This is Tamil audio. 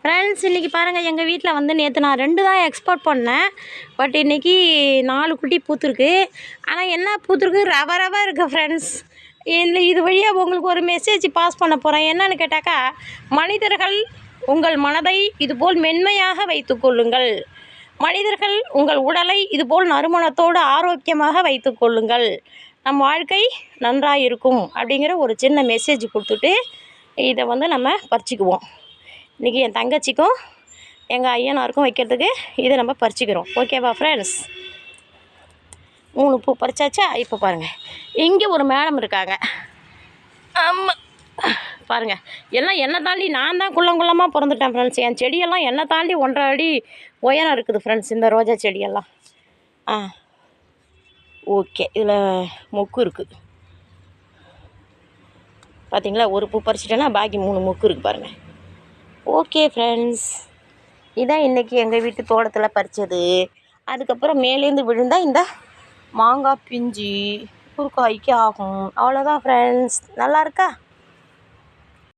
ஃப்ரெண்ட்ஸ் இன்றைக்கி பாருங்கள், எங்கள் வீட்டில் வந்து நேற்று நான் 2 தான் எக்ஸ்போர்ட் பண்ணேன். பட் இன்றைக்கி 4 குட்டி பூத்துருக்கு. ஆனால் என்ன பூத்துருக்கு, ரவ ரவ இருக்குது ஃப்ரெண்ட்ஸ். இது வழியாக உங்களுக்கு ஒரு மெசேஜ் பாஸ் பண்ண போகிறேன். என்னன்னு கேட்டாக்கா, மனிதர்கள் உங்கள் மனதை இதுபோல் மென்மையாக வைத்து கொள்ளுங்கள். மனிதர்கள் உங்கள் உடலை இதுபோல் நறுமணத்தோடு ஆரோக்கியமாக வைத்து கொள்ளுங்கள். நம் வாழ்க்கை நன்றாக இருக்கும் அப்படிங்கிற ஒரு சின்ன மெசேஜ் கொடுத்துட்டு இதை வந்து நம்ம பறிச்சுக்குவோம். இன்றைக்கி என் தங்கச்சிக்கும் எங்கள் ஐயனாருக்கும் வைக்கிறதுக்கு இதை நம்ம பறிச்சுக்கிறோம். ஓகேவா ஃப்ரெண்ட்ஸ்? 3 பூ பறிச்சாச்சா? இப்போ பாருங்கள், இங்கே ஒரு மேடம் இருக்காங்க. ஆமாம் பாருங்கள், எல்லாம் என்னை தாண்டி நான் தான் குள்ளமாக பிறந்துட்டேன் ஃப்ரெண்ட்ஸ். என் செடியெல்லாம் என்னை தாண்டி 1.5 அடி உயரம் இருக்குது ஃப்ரெண்ட்ஸ், இந்த ரோஜா செடியெல்லாம். ஓகே, இதில் மொக்கு இருக்குது பார்த்தீங்களா? ஒரு பூ பறிச்சிட்டேன்னா பாக்கி 3 மொக்கு இருக்குது பாருங்கள். ஓகே ஃப்ரெண்ட்ஸ், இதான் இன்றைக்கி எங்கள் வீட்டு தோட்டத்தில் பறித்தது. அதுக்கப்புறம் மேலேருந்து விழுந்தால் இந்த மாங்காய் பிஞ்சு ஒரு காய்க்கு ஆகும். அவ்வளோதான் ஃப்ரெண்ட்ஸ். நல்லா இருக்கா?